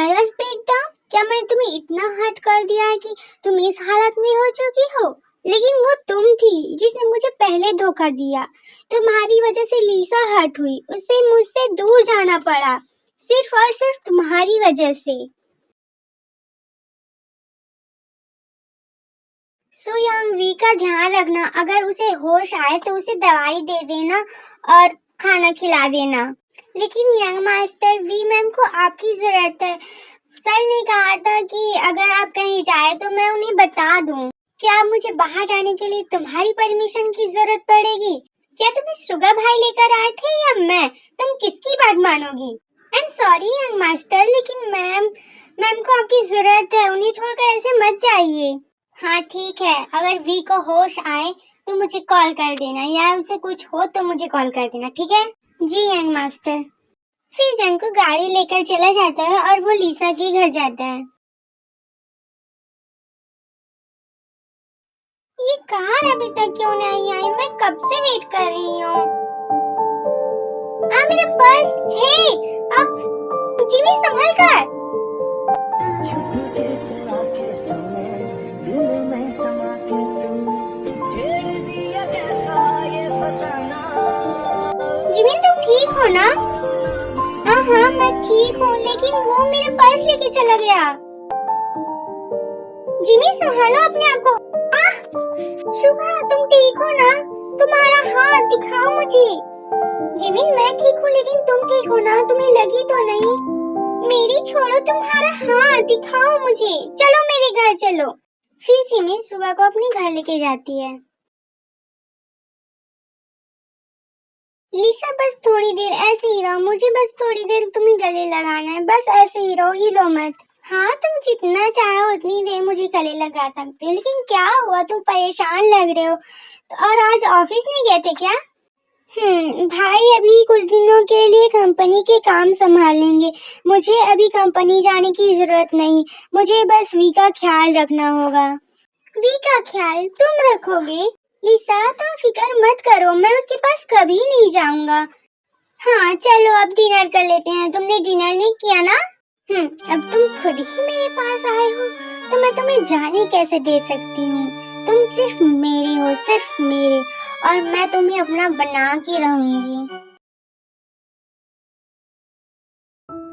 Nervous breakdown? क्या मैंने तुम्हें इतना हर्ट कर दिया है कि तुम इस हालत में हो चुकी हो? लेकिन वो तुम थी जिसने मुझे पहले धोखा दिया। तुम्हारी वजह से लीसा हर्ट हुई, उसे मुझसे दूर जाना पड़ा, सिर्फ और सिर्फ तुम्हारी वजह से। सुयंग वी का ध्यान रखना, अगर उसे होश आए तो उसे दवाई दे देना और खाना खिला देना। लेकिन यंग मास्टर वी मैम को आपकी जरूरत है। सर ने कहा था कि अगर आप कहीं जाए तो मैं उन्हें बता दूं। क्या मुझे बाहर जाने के लिए तुम्हारी परमिशन की जरूरत पड़ेगी? क्या तुम्हें शुगर भाई लेकर आए थे या मैं? तुम किसकी बात मानोगी? I am sorry young master, लेकिन मैम को आपकी जरूरत है, उन्हें छोड़कर ऐसे मत जाइए। हाँ ठीक है, अगर वी को होश आए तो मुझे कॉल कर देना, या उसे कुछ हो तो मुझे कॉल कर देना, ठीक है? जी यंग मास्टर। फिर जंको गाड़ी लेकर चला जाता है और वो लीसा के घर जाता है। ये कार अभी तक क्यों नहीं आई? मैं कब से वेट कर रही हूँ। मेरा पर्स! हे, अब जिमी संभल कर। जिमी तुम ठीक हो ना? हाँ मैं ठीक हूँ, लेकिन वो मेरा पर्स लेके चला गया। जिमी संभालो अपने आप को। शुभा तुम ठीक हो ना? तुम्हारा हाथ दिखाओ मुझे। जिमिन मैं ठीक हूँ, लेकिन तुम ठीक हो ना? तुम्हें लगी तो नहीं? मेरी छोड़ो, तुम्हारा हाथ दिखाओ मुझे। चलो मेरे घर चलो। फिर जिमिन सुबह को अपने घर लेके जाती है। लीसा बस थोड़ी देर ऐसे ही रहो, मुझे बस थोड़ी देर तुम्हें गले लगाना है, बस ऐसे ही रहो, हिलो मत। हाँ तुम जितना चाहो उतनी देर मुझे गले लगा सकते हो, लेकिन क्या हुआ, तुम परेशान लग रहे हो। और आज ऑफिस नहीं गए थे क्या? भाई अभी कुछ दिनों के लिए कंपनी के काम संभाल लेंगे, मुझे अभी कंपनी जाने की जरूरत नहीं, मुझे बस वी का ख्याल रखना होगा। वी का ख्याल तुम रखोगे? लीसा तुम फिक्र मत करो, मैं उसके पास कभी नहीं जाऊंगा। हाँ चलो अब डिनर कर लेते हैं, तुमने डिनर नहीं किया ना? अब तुम खुद ही मेरे पास आए हो तो मैं तुम्हें जाने कैसे दे सकती हूँ। तुम सिर्फ मेरे हो, सिर्फ मेरे, और मैं तुम्हें अपना बना के रहूंगी।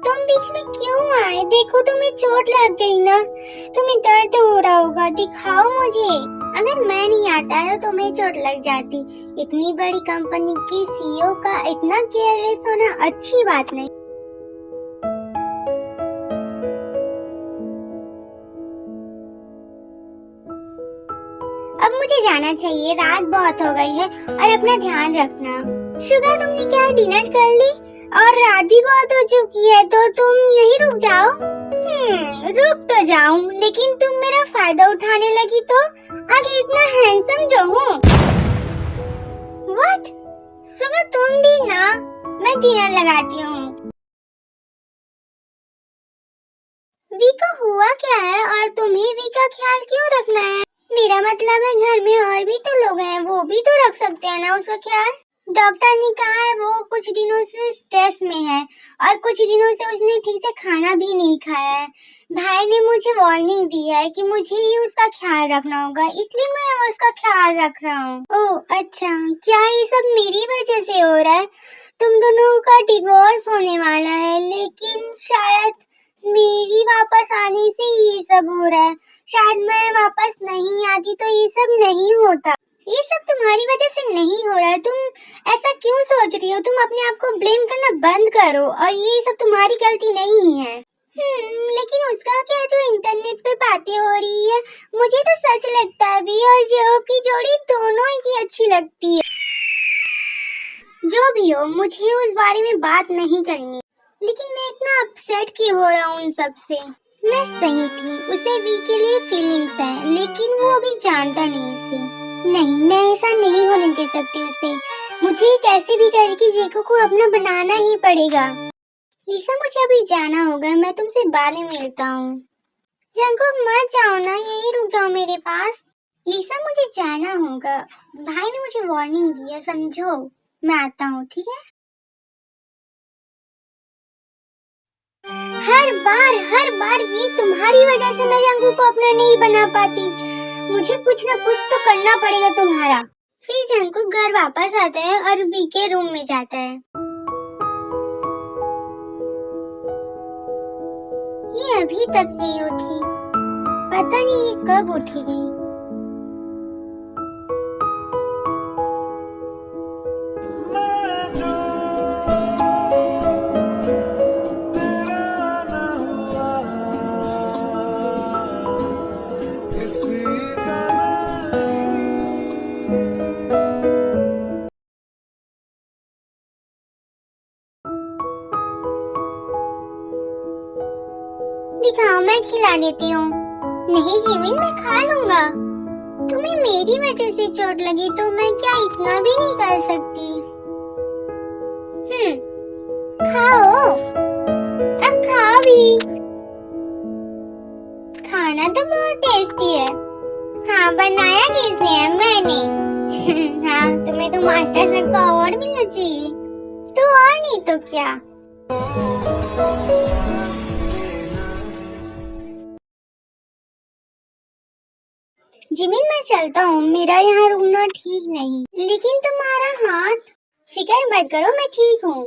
तुम बीच में क्यों आए? देखो तुम्हें चोट लग गई ना, तुम्हें दर्द हो रहा होगा, दिखाओ मुझे। अगर मैं नहीं आता है तो तुम्हें चोट लग जाती। इतनी बड़ी कंपनी की सीईओ का इतना केयरलेस होना अच्छी बात नहीं। अब मुझे जाना चाहिए, रात बहुत हो गई है, और अपना ध्यान रखना। शुगर तुमने क्या डिनर कर ली? और रात भी बहुत हो चुकी है, तो तुम यहीं रुक जाओ। रुक तो जाऊं, लेकिन तुम मेरा फायदा उठाने लगी तो? आखिर इतना हैंडसम जो हूँ। व्हाट? शुगर तुम भी ना? मैं डिनर लगाती हूँ। वी को हुआ क्या है और तुम्हें वी का ख्याल क्यों रखना है? मेरा मतलब है घर में और भी तो लोग हैं, वो भी तो रख सकते हैं ना उसका ख्याल। डॉक्टर ने कहा है वो कुछ दिनों से स्ट्रेस में है, और कुछ दिनों से उसने ठीक से खाना भी नहीं खाया है। भाई ने मुझे वार्निंग दी है कि मुझे ही उसका ख्याल रखना होगा, इसलिए मैं उसका ख्याल रख रहा हूँ। ओह अच्छा, क्या ये सब मेरी वजह से हो रहा है? तुम दोनों का डिवोर्स होने वाला है, लेकिन शायद मेरी वापस आने से ये सब हो रहा है। शायद मैं वापस नहीं आती तो ये सब नहीं होता। ये सब तुम्हारी वजह से नहीं हो रहा है, तुम ऐसा क्यों सोच रही हो? तुम अपने आप को ब्लेम करना बंद करो, और ये सब तुम्हारी गलती नहीं है। लेकिन उसका क्या जो इंटरनेट पे बातें हो रही है, मुझे तो सच लगता है वी और जेओब की जोड़ी दोनों की अच्छी लगती है। जो भी हो, मुझे उस बारे में बात नहीं करनी, लेकिन मैं इतना अपसेट क्यों हो रहा हूँ उन सब से। मैं सही थी, उसे वी के लिए फीलिंग्स है, लेकिन वो अभी जानता नहीं इसे। नहीं, मैं ऐसा नहीं होने दे सकती उसे। मुझे कैसे भी करके जेको को अपना बनाना ही पड़ेगा। लीसा मुझे अभी जाना होगा, मैं तुमसे बाद में मिलता हूँ। जंकुक मत जाओ ना, यहीं रुक जाओ मेरे पास। लीसा मुझे जाना होगा, भाई ने मुझे वार्निंग दी है, समझो। मैं आता हूँ, ठीक है? हर बार भी तुम्हारी वजह से मैं जंगू को अपना नहीं बना पाती। मुझे कुछ ना कुछ तो करना पड़ेगा तुम्हारा। फिर जंगू घर वापस आता है और वी के रूम में जाता है। ये अभी तक नहीं उठी, पता नहीं ये कब उठेगी। दिखाओ, मैं खिला देती हूँ। नहीं जिमिन, मैं खा लूंगा। तुम्हें मेरी वजह से चोट लगी तो मैं क्या इतना भी नहीं कर सकती? खाओ, अब खाओ भी। खाना तो बहुत टेस्टी है। हाँ, बनाया किसने है? मैंने। हाँ, तुम्हें तो मास्टर शेफ का अवार्ड मिलना चाहिए। तो और नहीं तो क्या। जिमिन, मैं चलता हूँ, मेरा यहाँ रुकना ठीक नहीं। लेकिन तुम्हारा हाथ, फिक्र मत करो, मैं ठीक हूँ।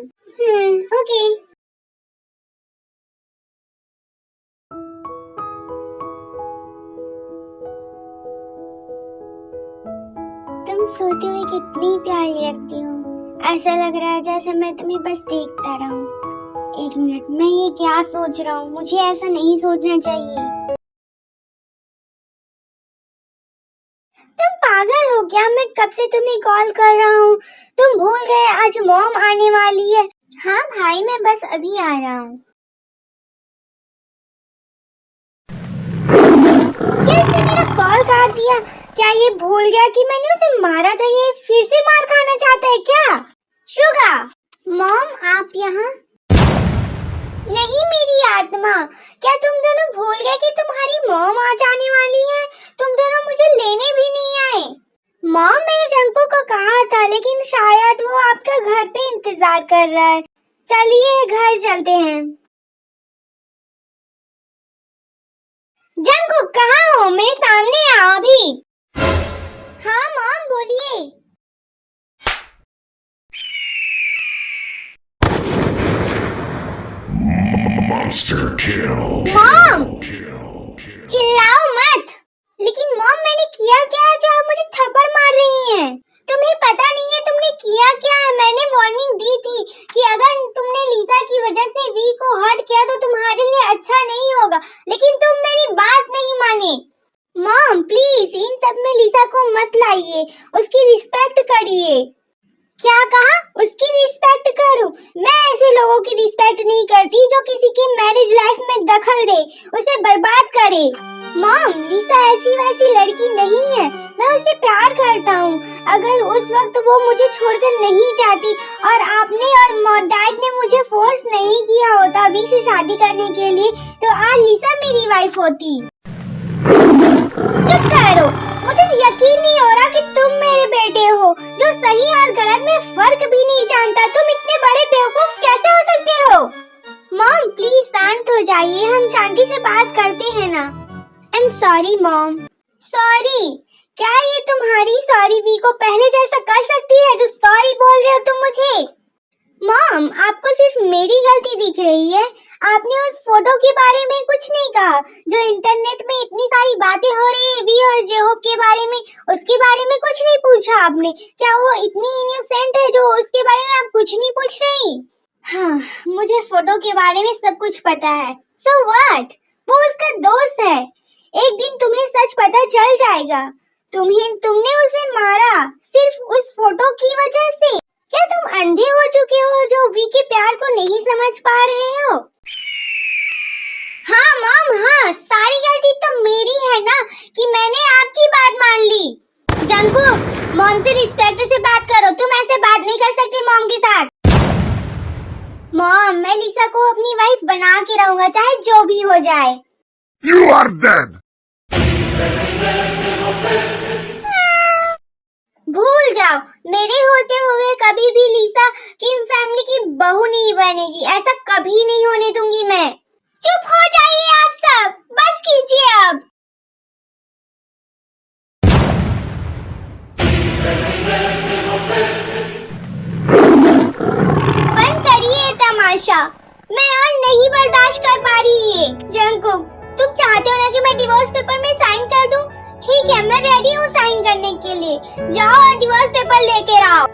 ओके। तुम सोते हुए कितनी प्यारी लगती हो। ऐसा लग रहा है जैसे मैं तुम्हें बस देखता रहूं। एक मिनट, मैं ये क्या सोच रहा हूँ? मुझे ऐसा नहीं सोचना चाहिए। तुम पागल हो क्या? मैं कब से तुम्हें कॉल कर रहा हूँ। तुम भूल गए आज मॉम आने वाली है। हाँ भाई, मैं बस अभी आ रहा हूँ। क्या इसने मेरा कॉल काट दिया? क्या ये भूल गया कि मैंने उसे मारा था? ये फिर से मार खाना चाहता है क्या? शुगा, मॉम आप यहाँ? नहीं मेरी आत्मा, क्या तुम दोनों भूल गए कि तुम्हारी मॉम आ जाने वाली है? तुम दोनों मुझे लेने भी नहीं आए। मॉम, मैंने जंगू को कहा था, लेकिन शायद वो आपका घर पे इंतजार कर रहा है। चलिए घर चलते हैं। जंगू कहाँ हो? मेरे सामने आओ अभी। हाँ मॉम, बोलिए। Monster kill. मॉम, चिल्लाओ मत। लेकिन मॉम, मैंने किया क्या है जो आप मुझे थप्पड़ मार रही हैं? तुम्हें पता नहीं है तुमने किया क्या है? मैंने वार्निंग दी थी कि अगर तुमने लीसा की वजह से वी को हर्ट किया तो तुम्हारे लिए अच्छा नहीं होगा, लेकिन तुम मेरी बात नहीं माने। मॉम प्लीज, इन सब में लीसा को मत लाइए, उसकी रिस्पेक्ट करिए। क्या कहा? उसकी रिस्पेक्ट करूं? मैं ऐसे लोगों की रिस्पेक्ट नहीं करती जो किसी की मैरिज लाइफ में दखल दे, उसे बर्बाद करे। मॉम, लीसा ऐसी वैसी लड़की नहीं है, मैं उससे प्यार करता हूँ। अगर उस वक्त वो मुझे छोड़कर नहीं जाती और आपने और डैड ने मुझे फोर्स नहीं किया होता वी से शादी करने के लिए, तो आज लीसा मेरी वाइफ होती। चुप करो, मुझे यकीन नहीं हो रहा कि तुम मेरे बेटे हो जो सही और गलत में फर्क भी नहीं जानता। तुम इतने बड़े बेवकूफ कैसे हो सकते हो? मॉम प्लीज शांत हो जाइए, हम शांति से बात करते हैं ना। आई एम सॉरी मॉम। सॉरी? क्या ये तुम्हारी सॉरी वी को पहले जैसा कर सकती है जो सॉरी बोल रहे हो तुम मुझे? मॉम, आपको सिर्फ मेरी गलती दिख रही है। आपने उस फोटो के बारे में कुछ नहीं कहा जो इंटरनेट में इतनी सारी बातें हो रही है वी और जेहोब के बारे में, उसके बारे में कुछ नहीं पूछा आपने। क्या वो इतनी इनोसेंट है जो उसके बारे में आप कुछ नहीं पूछ रही? हाँ, मुझे फोटो के बारे में सब कुछ पता है। So what? वो उसका दोस्त है। एक दिन तुम्हें सच पता चल जाएगा। तुमने उसे मारा सिर्फ उस फोटो की वजह से। क्या तुम अंधे हो चुके हो जो वी के प्यार को नहीं समझ पा रहे हो? हाँ मॉम, हाँ, सारी गलती तो मेरी है ना कि मैंने आपकी बात मान ली। जंकू, मॉम से रिस्पेक्ट से बात करो, तुम ऐसे बात नहीं कर सकती मॉम के साथ। मॉम, मैं लिसा को अपनी वाइफ बना के रहूंगा चाहे जो भी हो जाए। You are dead. भूल जाओ, मेरे होते हुए कभी भी लिसा किम फैमिली की बहू नहीं बनेगी। ऐसा कभी नहीं होने दूंगी मैं। चुप हो जाइए आप सब, बस कीजिए अब। बंद करिए तमाशा, मैं और नहीं बर्दाश्त कर पा रही ये। जंगकुक, तुम चाहते हो ना कि मैं डिवोर्स पेपर में साइन कर दूं? ठीक है, मैं रेडी हूँ साइन करने के लिए। जाओ और डिवोर्स पेपर लेकर आओ।